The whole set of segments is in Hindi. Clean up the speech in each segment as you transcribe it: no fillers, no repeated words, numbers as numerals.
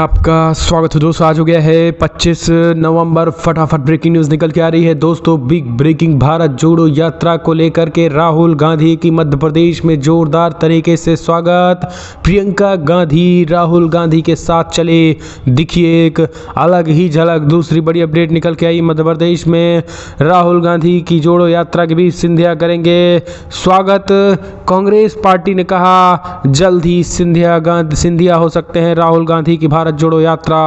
आपका स्वागत है दोस्तों। आज हो गया है 25 नवंबर। फटाफट ब्रेकिंग न्यूज़ निकल के आ रही है दोस्तों। बिग ब्रेकिंग, भारत जोड़ो यात्रा को लेकर के राहुल गांधी की मध्य प्रदेश में जोरदार तरीके से स्वागत। प्रियंका गांधी राहुल गांधी के साथ चले, दिखिए एक अलग ही झलक। दूसरी बड़ी अपडेट निकल के आई, मध्य प्रदेश में राहुल गांधी की जोड़ो यात्रा के बीच सिंधिया करेंगे स्वागत। कांग्रेस पार्टी ने कहा जल्द ही सिंधिया हो सकते हैं। राहुल गांधी की भारत जोड़ो यात्रा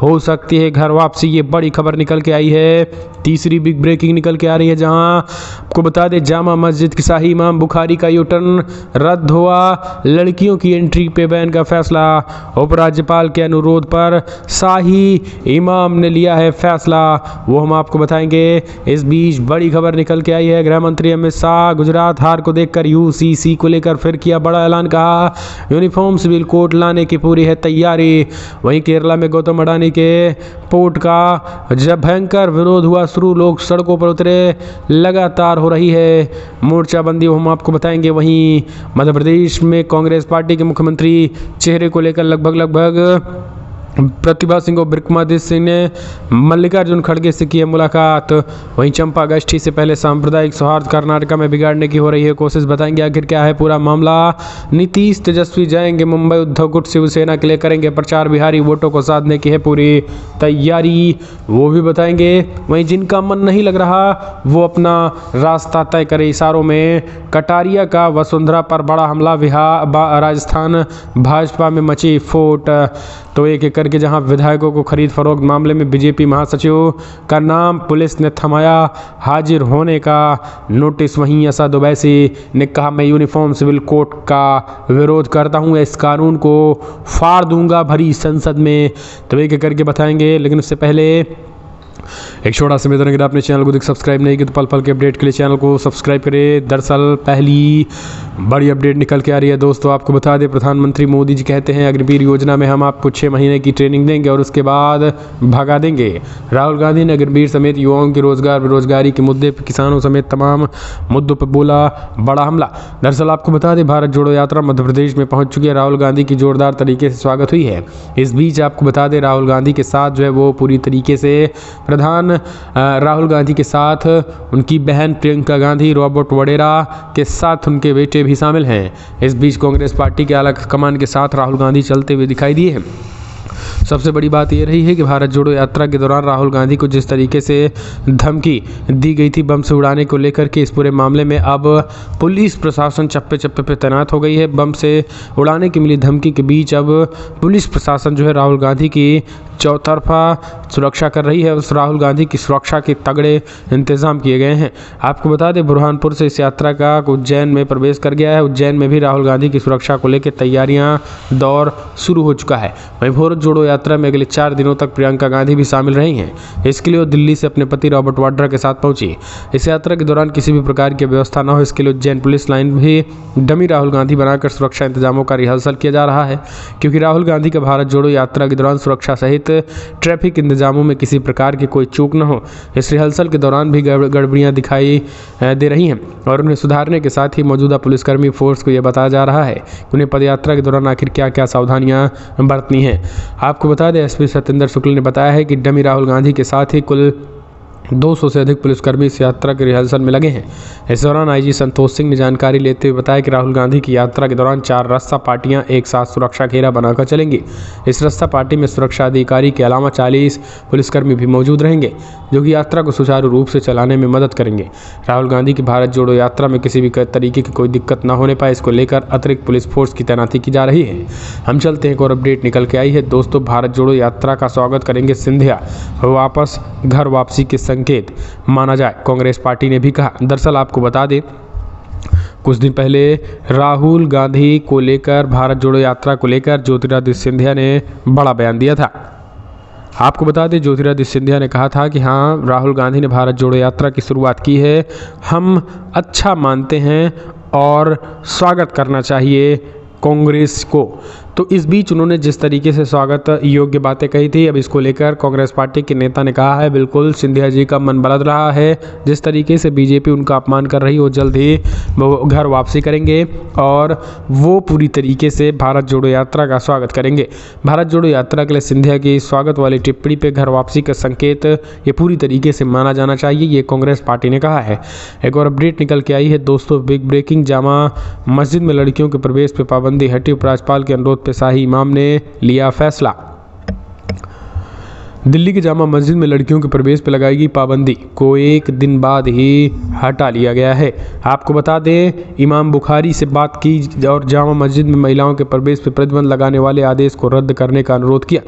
हो सकती है घर वापसी, ये बड़ी खबर निकल के आई है। तीसरी बिग ब्रेकिंग निकल के आ रही है, जहां आपको बता दें जामा मस्जिद की शाही इमाम बुखारी का यूटर्न रद्द हुआ। लड़कियों की एंट्री पे बैन का फैसला, उपराज्यपाल के अनुरोध पर शाही इमाम ने लिया है फैसला, वो हम आपको बताएंगे। इस बीच बड़ी खबर निकल के आई है, गृह मंत्री अमित शाह गुजरात हार को देखकर यूसीसी को लेकर फिर किया बड़ा ऐलान। कहा यूनिफॉर्म सिविल कोड लाने की पूरी है तैयारी। वहीं केरला में गौतम अडानी के पोर्ट का जब भयंकर विरोध हुआ शुरू, लोग सड़कों पर उतरे, लगातार हो रही है मोर्चाबंदी, हम आपको बताएंगे। वहीं मध्य प्रदेश में कांग्रेस पार्टी के मुख्यमंत्री चेहरे को लेकर लगभग प्रतिभा सिंह और विक्रमादित्य सिंह ने मल्लिकार्जुन खड़गे से की है मुलाकात। वहीं चंपा गोष्ठी से पहले सांप्रदायिक सौहार्द कर्नाटक में बिगाड़ने की हो रही है कोशिश, बताएंगे आखिर क्या है पूरा मामला। नीतीश तेजस्वी जाएंगे मुंबई, उद्धव गुट शिवसेना के लिए करेंगे प्रचार, बिहारी वोटों को साधने की है पूरी तैयारी, वो भी बताएंगे। वहीं जिनका मन नहीं लग रहा वो अपना रास्ता तय करे, इशारों में कटारिया का वसुंधरा पर बड़ा हमला, राजस्थान भाजपा में मची फूट। तो एक एक करके जहां विधायकों को खरीद फरोख्त मामले में बीजेपी महासचिव का नाम पुलिस ने थमाया हाजिर होने का नोटिस। वहीं असद ओवैसी ने कहा मैं यूनिफॉर्म सिविल कोड का विरोध करता हूं, इस कानून को फाड़ दूंगा भरी संसद में। तो एक एक करके बताएंगे, लेकिन उससे पहले एक छोटा सा निवेदन, अगर आपने चैनल को सब्सक्राइब नहीं किया तो पल पल के अपडेट के लिए चैनल को सब्सक्राइब करें। दरअसल पहली बड़ी अपडेट निकल के आ रही है दोस्तों, आपको बता दें प्रधानमंत्री मोदी जी कहते हैं अग्निवीर योजना में हम आपको 6 महीने की ट्रेनिंग देंगे और उसके बाद भगा देंगे। राहुल गांधी ने अग्निवीर समेत युवाओं के रोजगार बेरोजगारी के मुद्दे पर किसानों समेत तमाम मुद्दों पर बोला बड़ा हमला। दरअसल आपको बता दें भारत जोड़ो यात्रा मध्य प्रदेश में पहुंच चुकी है, राहुल गांधी की जोरदार तरीके से स्वागत हुई है। इस बीच आपको बता दें राहुल गांधी के साथ जो है वो पूरी तरीके से प्रधान राहुल गांधी के साथ उनकी बहन प्रियंका गांधी, रॉबर्ट वडेरा के साथ उनके बेटे भी शामिल हैं। इस बीच कांग्रेस पार्टी के आला कमान के साथ राहुल गांधी चलते हुए दिखाई दिए हैं। सबसे बड़ी बात यह रही है कि भारत जोड़ो यात्रा के दौरान राहुल गांधी को जिस तरीके से धमकी दी गई थी बम से उड़ाने को लेकर के, इस पूरे मामले में अब पुलिस प्रशासन चप्पे चप्पे पे तैनात हो गई है। बम से उड़ाने की मिली धमकी के बीच अब पुलिस प्रशासन जो है राहुल गांधी की चौतरफा सुरक्षा कर रही है। उस राहुल गांधी की सुरक्षा के तगड़े इंतजाम किए गए हैं। आपको बता दें बुरहानपुर से इस यात्रा का उज्जैन में प्रवेश कर गया है। उज्जैन में भी राहुल गांधी की सुरक्षा को लेकर तैयारियां दौर शुरू हो चुका है। वहीं भारत जोड़ो यात्रा में अगले 4 दिनों तक प्रियंका गांधी भी शामिल रही हैं। इसके लिए वो दिल्ली से अपने पति रॉबर्ट वाड्रा के साथ पहुंची। इस यात्रा के दौरान किसी भी प्रकार की व्यवस्था न हो, इसके लिए उज्जैन पुलिस लाइन भी डमी राहुल गांधी बनाकर सुरक्षा इंतजामों का रिहर्सल किया जा रहा है, क्योंकि राहुल गांधी का भारत जोड़ो यात्रा के दौरान सुरक्षा सहित ट्रैफिक इंतजामों में किसी प्रकार की कोई चूक न हो। इस रिहर्सल के दौरान भी गड़बड़ियां दिखाई दे रही हैं और उन्हें सुधारने के साथ ही मौजूदा पुलिसकर्मी फोर्स को यह बताया जा रहा है कि उन्हें पदयात्रा के दौरान आखिर क्या क्या सावधानियां बरतनी हैं। आपको बता दें एसपी सत्येंद्र शुक्ल ने बताया है कि डमी राहुल गांधी के साथ ही कुल 200 से अधिक पुलिसकर्मी इस यात्रा के रिहर्सल में लगे हैं। इस दौरान आईजी संतोष सिंह ने जानकारी लेते हुए बताया कि राहुल गांधी की यात्रा के दौरान 4 रास्ता पार्टियां एक साथ सुरक्षा घेरा बनाकर चलेंगी। इस रास्ता पार्टी में सुरक्षा अधिकारी के अलावा 40 पुलिसकर्मी भी मौजूद रहेंगे, जो कि यात्रा को सुचारू रूप से चलाने में मदद करेंगे। राहुल गांधी की भारत जोड़ो यात्रा में किसी भी तरीके की कोई दिक्कत न होने पाए, इसको लेकर अतिरिक्त पुलिस फोर्स की तैनाती की जा रही है। हम चलते हैं, एक और अपडेट निकल के आई है दोस्तों, भारत जोड़ो यात्रा का स्वागत करेंगे सिंधिया, वापस घर वापसी के संकेत माना जाए, कांग्रेस पार्टी ने भी कहा। दरअसल आपको बता दें कुछ दिन पहले राहुल गांधी को लेकर भारत जोड़ो यात्रा को लेकर ज्योतिरादित्य सिंधिया ने बड़ा बयान दिया था। आपको बता दें ज्योतिरादित्य सिंधिया ने कहा था कि हाँ राहुल गांधी ने भारत जोड़ो यात्रा की शुरुआत की है, हम अच्छा मानते हैं और स्वागत करना चाहिए कांग्रेस को। तो इस बीच उन्होंने जिस तरीके से स्वागत योग्य बातें कही थी, अब इसको लेकर कांग्रेस पार्टी के नेता ने कहा है बिल्कुल सिंधिया जी का मन बदल रहा है। जिस तरीके से बीजेपी उनका अपमान कर रही है, वो जल्द ही वो घर वापसी करेंगे और वो पूरी तरीके से भारत जोड़ो यात्रा का स्वागत करेंगे। भारत जोड़ो यात्रा के लिए सिंधिया की स्वागत वाली टिप्पणी पे घर वापसी का संकेत ये पूरी तरीके से माना जाना चाहिए, ये कांग्रेस पार्टी ने कहा है। एक और अपडेट निकल के आई है दोस्तों, बिग ब्रेकिंग, जामा मस्जिद में लड़कियों के प्रवेश पर पाबंदी हटी, उपराज्यपाल के अनुरोध पे शाही इमाम ने लिया फैसला। दिल्ली की जामा मस्जिद में लड़कियों के प्रवेश पर लगाई गई पाबंदी को एक दिन बाद ही हटा लिया गया है। आपको बता दें, इमाम बुखारी से बात की और जामा मस्जिद में महिलाओं के प्रवेश पर प्रतिबंध लगाने वाले आदेश को रद्द करने का अनुरोध किया।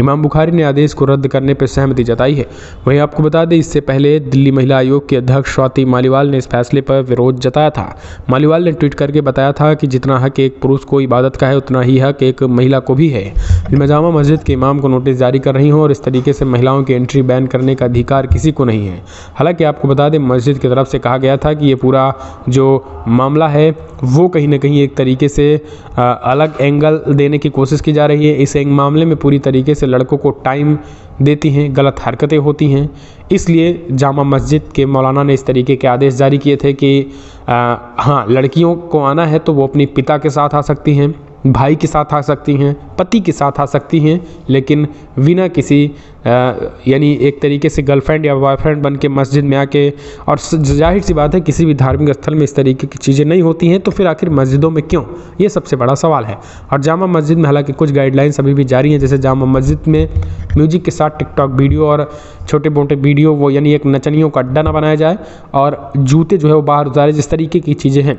इमाम बुखारी ने आदेश को रद्द करने पर सहमति जताई है। वहीं आपको बता दें, इससे पहले दिल्ली महिला आयोग की अध्यक्ष स्वाति मालीवाल ने इस फैसले पर विरोध जताया था। मालीवाल ने ट्वीट करके बताया था कि जितना हक एक पुरुष को इबादत का है, उतना ही हक एक महिला को भी है। मैं जामा मस्जिद के इमाम को नोटिस जारी कर रही हूँ और इस तरीके से महिलाओं की एंट्री बैन करने का अधिकार किसी को नहीं है। हालांकि आपको बता दें, मस्जिद की तरफ से कहा गया था कि ये पूरा जो मामला है वो कहीं ना कहीं एक तरीके से अलग एंगल देने की कोशिश की जा रही है। इस मामले में पूरी तरीके से लड़कों को टाइम देती हैं, गलत हरकतें होती हैं, इसलिए जामा मस्जिद के मौलाना ने इस तरीके के आदेश जारी किए थे कि हाँ, लड़कियों को आना है तो वो अपने पिता के साथ आ सकती हैं, भाई के साथ आ सकती हैं, पति के साथ आ सकती हैं, लेकिन बिना किसी यानी एक तरीके से गर्लफ्रेंड या बॉयफ्रेंड बन के मस्जिद में आके, और जाहिर सी बात है किसी भी धार्मिक स्थल में इस तरीके की चीज़ें नहीं होती हैं, तो फिर आखिर मस्जिदों में क्यों, ये सबसे बड़ा सवाल है। और जामा मस्जिद में हालांकि कुछ गाइडलाइंस अभी भी जारी हैं, जैसे जामा मस्जिद में म्यूजिक के साथ टिकटॉक वीडियो और छोटे मोटे वीडियो, वो यानी एक नचनियों का अड्डा ना बनाया जाए और जूते जो है वो बाहर उतारे, जिस तरीके की चीज़ें हैं।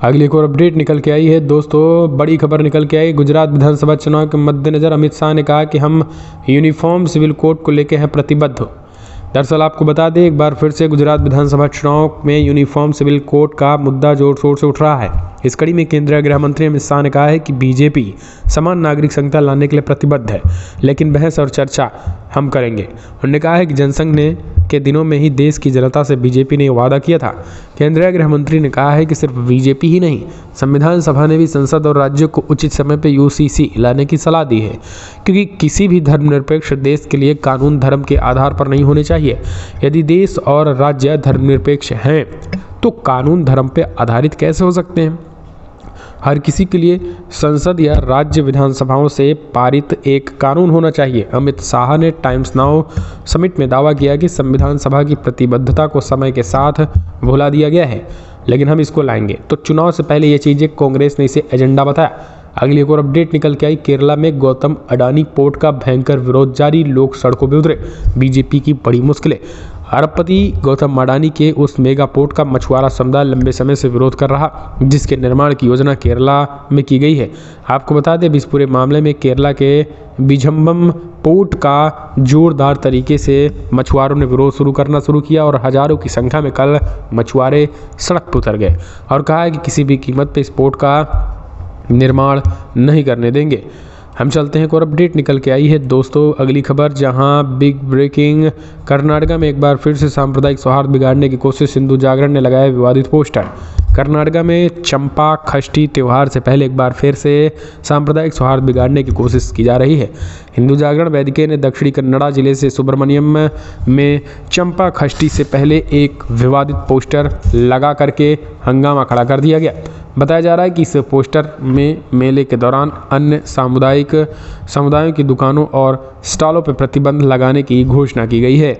अगली एक और अपडेट निकल के आई है दोस्तों, बड़ी खबर निकल के आई। गुजरात विधानसभा चुनाव के मद्देनज़र अमित शाह ने कहा कि हम यूनिफॉर्म सिविल कोड को लेकर हैं प्रतिबद्ध। दरअसल आपको बता दें, एक बार फिर से गुजरात विधानसभा चुनाव में यूनिफॉर्म सिविल कोड का मुद्दा जोर शोर से उठ रहा है। इस कड़ी में केंद्रीय गृह मंत्री अमित शाह ने कहा है कि बीजेपी समान नागरिक संहिता लाने के लिए प्रतिबद्ध है, लेकिन बहस और चर्चा हम करेंगे। उन्होंने कहा है कि जनसंघ ने के दिनों में ही देश की जनता से बीजेपी ने वादा किया था। केंद्रीय गृह मंत्री ने कहा है कि सिर्फ बीजेपी ही नहीं, संविधान सभा ने भी संसद और राज्यों को उचित समय पर यूसीसी लाने की सलाह दी है, क्योंकि किसी भी धर्मनिरपेक्ष देश के लिए कानून धर्म के आधार पर नहीं होने चाहिए। यदि देश और राज्य धर्मनिरपेक्ष हैं तो कानून धर्म पर आधारित कैसे हो सकते हैं। हर किसी के लिए संसद या राज्य विधानसभाओं से पारित एक कानून होना चाहिए। अमित शाह ने टाइम्स नाउ समिट में दावा किया कि संविधान सभा की प्रतिबद्धता को समय के साथ भुला दिया गया है, लेकिन हम इसको लाएंगे। तो चुनाव से पहले ये चीज़ें कांग्रेस ने इसे एजेंडा बताया। अगली एक और अपडेट निकल के आई। केरला में गौतम अडानी पोर्ट का भयंकर विरोध जारी, लोग सड़कों पर उतरे, बीजेपी की बड़ी मुश्किलें। अरबपति गौतम अडानी के उस मेगा पोर्ट का मछुआरा समुदाय लंबे समय से विरोध कर रहा, जिसके निर्माण की योजना केरला में की गई है। आपको बता दें, इस पूरे मामले में केरला के बिझम्बम पोर्ट का जोरदार तरीके से मछुआरों ने विरोध शुरू किया और हजारों की संख्या में कल मछुआरे सड़क पर उतर गए और कहा है कि किसी भी कीमत पर इस पोर्ट का निर्माण नहीं करने देंगे। हम चलते हैं, एक और अपडेट निकल के आई है दोस्तों, अगली खबर, जहां बिग ब्रेकिंग, कर्नाटका में एक बार फिर से सांप्रदायिक सौहार्द बिगाड़ने की कोशिश, हिंदू जागरण ने लगाया विवादित पोस्टर। कर्नाटका में चंपा खष्टी त्यौहार से पहले एक बार फिर से सांप्रदायिक सौहार्द बिगाड़ने की कोशिश की जा रही है। हिंदू जागरण वेदिके ने दक्षिणी कन्नड़ा जिले से सुब्रमण्यम में चंपा खष्टी से पहले एक विवादित पोस्टर लगा करके हंगामा खड़ा कर दिया गया। बताया जा रहा है कि इस पोस्टर में मेले के दौरान अन्य समुदायों की दुकानों और स्टॉलों पर प्रतिबंध लगाने की घोषणा की गई है।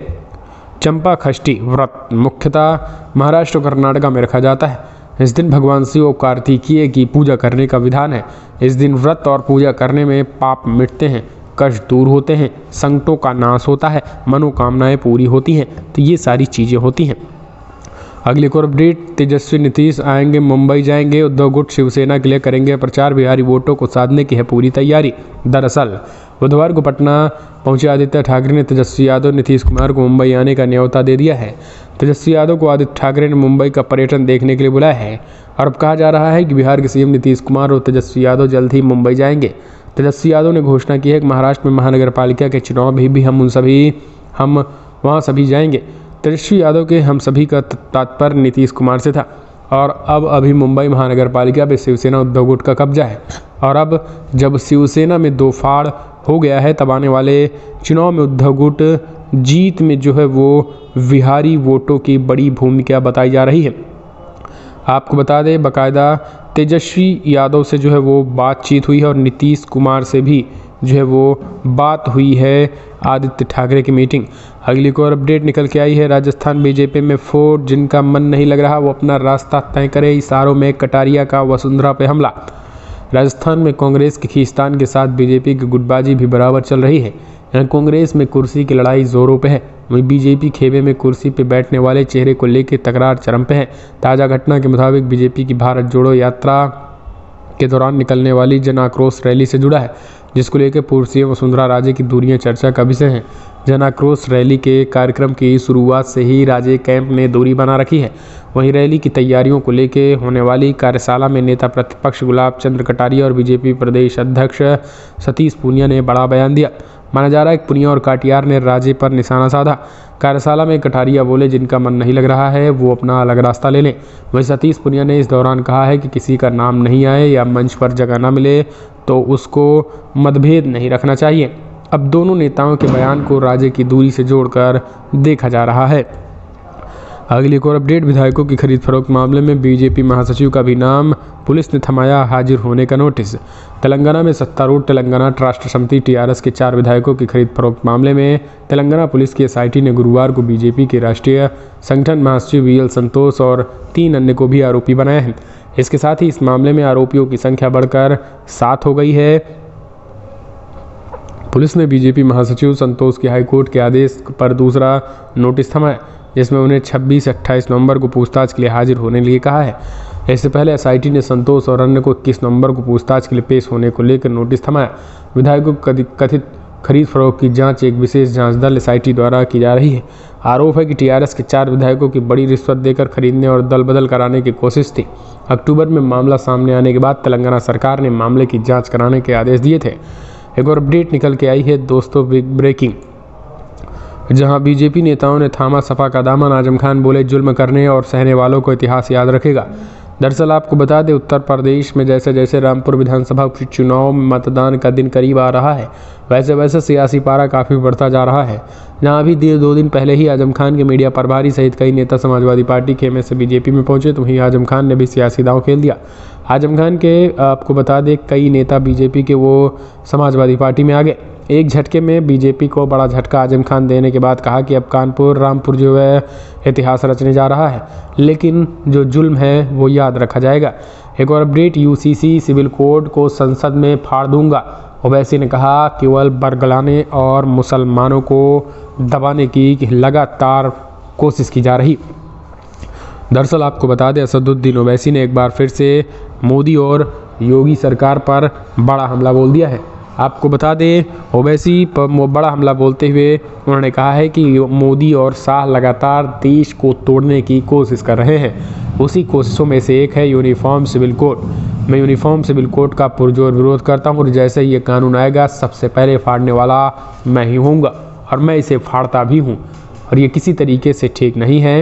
चंपा खष्टी व्रत मुख्यतः महाराष्ट्र और कर्नाटक में रखा जाता है। इस दिन भगवान शिव और कार्तिकेय की पूजा करने का विधान है। इस दिन व्रत और पूजा करने में पाप मिटते हैं, कष्ट दूर होते हैं, संकटों का नाश होता है, मनोकामनाएं पूरी होती हैं। तो ये सारी चीज़ें होती हैं। अगली एक और अपडेट, तेजस्वी नीतीश आएंगे, मुंबई जाएंगे, उद्धव गुट शिवसेना के लिए करेंगे प्रचार, बिहारी वोटों को साधने की है पूरी तैयारी। दरअसल बुधवार को पटना पहुंचे आदित्य ठाकरे ने तेजस्वी यादव, नीतीश कुमार को मुंबई आने का न्योता दे दिया है। तेजस्वी यादव को आदित्य ठाकरे ने मुंबई का पर्यटन देखने के लिए बुलाया है और अब कहा जा रहा है कि बिहार के सीएम नीतीश कुमार और तेजस्वी यादव जल्द ही मुंबई जाएंगे। तेजस्वी यादव ने घोषणा की है कि महाराष्ट्र में महानगर पालिका के चुनाव भी हम वहाँ सभी जाएंगे। तेजस्वी यादव के हम सभी का तात्पर्य नीतीश कुमार से था और अब अभी मुंबई महानगर पालिका पे शिवसेना उद्धव गुट का कब्जा है। और अब जब शिवसेना में दो फाड़ हो गया है, तब आने वाले चुनाव में उद्धव गुट जीत में जो है वो बिहारी वोटों की बड़ी भूमिका बताई जा रही है। आपको बता दें, बाकायदा तेजस्वी यादव से जो है वो बातचीत हुई है और नीतीश कुमार से भी जो है वो बात हुई है आदित्य ठाकरे की मीटिंग। अगली को और अपडेट निकल के आई है, राजस्थान बीजेपी में फोड़, जिनका मन नहीं लग रहा वो अपना रास्ता तय करे, इशारों में कटारिया का वसुंधरा पे हमला। राजस्थान में कांग्रेस के खींचतान के साथ बीजेपी की गुटबाजी भी बराबर चल रही है। यहाँ कांग्रेस में कुर्सी की लड़ाई जोरों पे है, वहीं बीजेपी खेमे में कुर्सी पे बैठने वाले चेहरे को लेकर तकरार चरम पे है। ताज़ा घटना के मुताबिक बीजेपी की भारत जोड़ो यात्रा के दौरान निकलने वाली जन आक्रोश रैली से जुड़ा है, जिसको लेकर पूर्व सीएम वसुंधरा राजे की दूरियां चर्चा का विषय हैं। जन आक्रोश रैली के कार्यक्रम की शुरुआत से ही राजे कैंप ने दूरी बना रखी है। वहीं रैली की तैयारियों को लेकर होने वाली कार्यशाला में नेता प्रतिपक्ष गुलाब चंद्र कटारिया और बीजेपी प्रदेश अध्यक्ष सतीश पूनिया ने बड़ा बयान दिया। माना जा रहा है कि पूनिया और काटियार ने राजे पर निशाना साधा। कार्यशाला में कटारिया बोले, जिनका मन नहीं लग रहा है वो अपना अलग रास्ता ले लें। वहीं सतीश पूनिया ने इस दौरान कहा है कि किसी का नाम नहीं आए या मंच पर जगह न मिले तो उसको मतभेद नहीं रखना चाहिए। अब दोनों नेताओं के बयान को राजे की दूरी से जोड़कर देखा जा रहा है। अगली एक और अपडेट, विधायकों की खरीद फरोख्त मामले में बीजेपी महासचिव का भी नाम, पुलिस ने थमाया हाजिर होने का नोटिस। तेलंगाना में सत्तारूढ़ तेलंगाना राष्ट्र समिति टीआरएस के 4 विधायकों की खरीद फरोख्त मामले में तेलंगाना पुलिस की एसआईटी ने गुरुवार को बीजेपी के राष्ट्रीय संगठन महासचिव वीएल संतोष और 3 अन्य को भी आरोपी बनाया है। इसके साथ ही इस मामले में आरोपियों की संख्या बढ़कर 7 हो गई है। पुलिस ने बीजेपी महासचिव संतोष के हाईकोर्ट के आदेश पर दूसरा नोटिस थमाया, जिसमें उन्हें 26-28 नवंबर को पूछताछ के लिए हाजिर होने के लिए कहा है। इससे पहले एसआईटी ने संतोष और अन्य को 21 नवंबर को पूछताछ के लिए पेश होने को लेकर नोटिस थमाया। विधायकों की कथित खरीद फरोख्त की जांच एक विशेष जांच दल एसआईटी द्वारा की जा रही है। आरोप है कि टीआरएस के 4 विधायकों की बड़ी रिश्वत देकर खरीदने और दल बदल कराने की कोशिश थी। अक्टूबर में मामला सामने आने के बाद तेलंगाना सरकार ने मामले की जाँच कराने के आदेश दिए थे। एक और अपडेट निकल के आई है दोस्तों, बिग ब्रेकिंग, जहां बीजेपी नेताओं ने थामा सपा का दामन। आजम खान बोले, जुल्म करने और सहने वालों को इतिहास याद रखेगा। दरअसल आपको बता दें, उत्तर प्रदेश में जैसे जैसे रामपुर विधानसभा चुनाव में मतदान का दिन करीब आ रहा है, वैसे वैसे सियासी पारा काफ़ी बढ़ता जा रहा है। जहां अभी 2 दिन पहले ही आजम खान के मीडिया प्रभारी सहित कई नेता समाजवादी पार्टी खेमे से बीजेपी में पहुंचे, तो वहीं आजम खान ने भी सियासी दांव खेल दिया। आजम खान के आपको बता दें, कई नेता बीजेपी के वो समाजवादी पार्टी में आ गए। एक झटके में बीजेपी को बड़ा झटका आजम खान देने के बाद कहा कि अब कानपुर रामपुर जो है इतिहास रचने जा रहा है, लेकिन जो जुल्म है वो याद रखा जाएगा। एक और अपडेट, यूसीसी सिविल कोड को संसद में फाड़ दूंगा। ओवैसी ने कहा, केवल बरगलाने और मुसलमानों को दबाने की लगातार कोशिश की जा रही। दरअसल आपको बता दें, असदुद्दीन ओवैसी ने एक बार फिर से मोदी और योगी सरकार पर बड़ा हमला बोल दिया है। आपको बता दें, ओवैसी पर बड़ा हमला बोलते हुए उन्होंने कहा है कि मोदी और शाह लगातार देश को तोड़ने की कोशिश कर रहे हैं। उसी कोशिशों में से एक है यूनिफॉर्म सिविल कोड। मैं यूनिफॉर्म सिविल कोड का पुरजोर विरोध करता हूँ और जैसे ही ये कानून आएगा सबसे पहले फाड़ने वाला मैं ही होऊंगा और मैं इसे फाड़ता भी हूँ और ये किसी तरीके से ठीक नहीं है।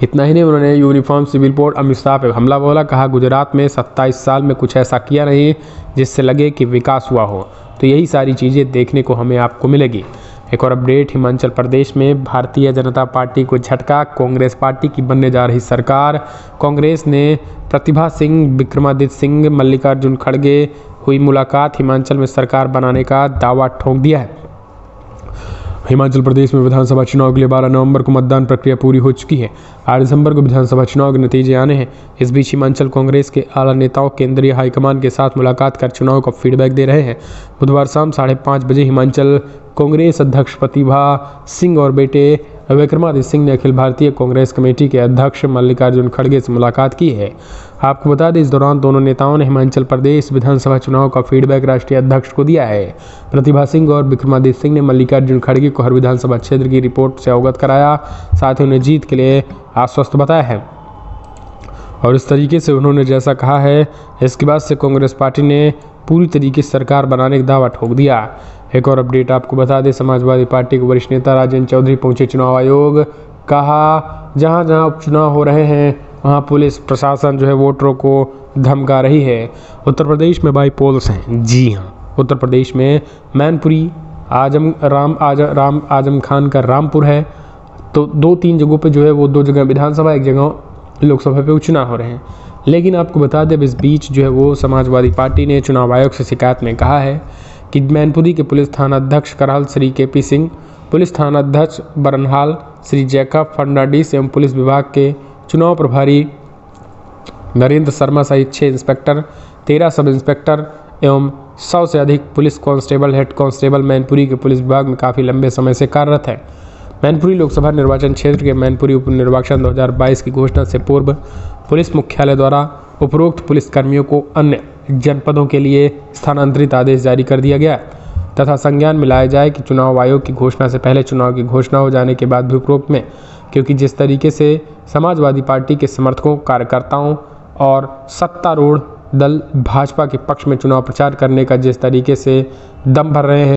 इतना ही नहीं, उन्होंने uniform civil code Amit Shah पे हमला बोला। कहा, गुजरात में 27 साल में कुछ ऐसा किया नहीं जिससे लगे कि विकास हुआ हो। तो यही सारी चीज़ें देखने को हमें आपको मिलेगी। एक और अपडेट, हिमाचल प्रदेश में भारतीय जनता पार्टी को झटका। कांग्रेस पार्टी की बनने जा रही सरकार। कांग्रेस ने प्रतिभा सिंह, विक्रमादित्य सिंह, मल्लिकार्जुन खड़गे हुई मुलाकात, हिमाचल में सरकार बनाने का दावा ठोक दिया है। हिमाचल प्रदेश में विधानसभा चुनाव के लिए 12 नवंबर को मतदान प्रक्रिया पूरी हो चुकी है। 8 दिसंबर को विधानसभा चुनाव के नतीजे आने हैं। इस बीच हिमाचल कांग्रेस के आला नेताओं केंद्रीय हाईकमान के साथ मुलाकात कर चुनाव का फीडबैक दे रहे हैं। बुधवार शाम 5:30 बजे हिमाचल कांग्रेस अध्यक्ष प्रतिभा सिंह और बेटे विक्रमादित्य सिंह ने अखिल भारतीय कांग्रेस कमेटी के अध्यक्ष मल्लिकार्जुन खड़गे से मुलाकात की है। आपको बता दें, इस दौरान दोनों नेताओं ने हिमाचल प्रदेश विधानसभा चुनाव का फीडबैक राष्ट्रीय अध्यक्ष को दिया है। प्रतिभा सिंह और विक्रमादित्य सिंह ने मल्लिकार्जुन खड़गे को हर विधानसभा क्षेत्र की रिपोर्ट से अवगत कराया, साथ ही उन्हें जीत के लिए आश्वस्त बताया है। और इस तरीके से उन्होंने जैसा कहा है, इसके बाद से कांग्रेस पार्टी ने पूरी तरीके से सरकार बनाने का दावा ठोक दिया। एक और अपडेट आपको बता दें, समाजवादी पार्टी के वरिष्ठ नेता राजेंद्र चौधरी पहुंचे चुनाव आयोग। कहा, जहां जहां उपचुनाव हो रहे हैं वहाँ पुलिस प्रशासन जो है वोटरों को धमका रही है। उत्तर प्रदेश में बाई पोल्स हैं, जी हाँ, उत्तर प्रदेश में मैनपुरी आजम खान का रामपुर है। तो 2-3 जगहों पे जो है वो 2 जगह विधानसभा, 1 जगह लोकसभा पे उपचुनाव हो रहे हैं। लेकिन आपको बता दें इस बीच जो है वो समाजवादी पार्टी ने चुनाव आयोग से शिकायत में कहा है कि मैनपुरी के पुलिस थानाध्यक्ष करहल श्री KP सिंह, पुलिस थानाध्यक्ष बरनहाल श्री जैकब फर्नांडिस एवं पुलिस विभाग के चुनाव प्रभारी नरेंद्र शर्मा सहित 6 इंस्पेक्टर, 13 सब इंस्पेक्टर एवं 100 से अधिक police constable, head constable Mainpuri के पुलिस विभाग में काफ़ी लंबे समय से कार्यरत है। मैनपुरी लोकसभा निर्वाचन क्षेत्र के मैनपुरी उप निर्वाचन 2022 की घोषणा से पूर्व पुलिस मुख्यालय द्वारा उपरोक्त पुलिस कर्मियों को अन्य जनपदों के लिए स्थानांतरित आदेश जारी कर दिया गया तथा संज्ञान में लाया जाए कि चुनाव आयोग की घोषणा से पहले चुनाव की घोषणा हो जाने के बाद भी उपरोक्त में, क्योंकि जिस तरीके से समाजवादी पार्टी के समर्थकों, कार्यकर्ताओं और सत्तारूढ़ दल भाजपा के पक्ष में चुनाव प्रचार करने का जिस तरीके से दम भर रहे हैं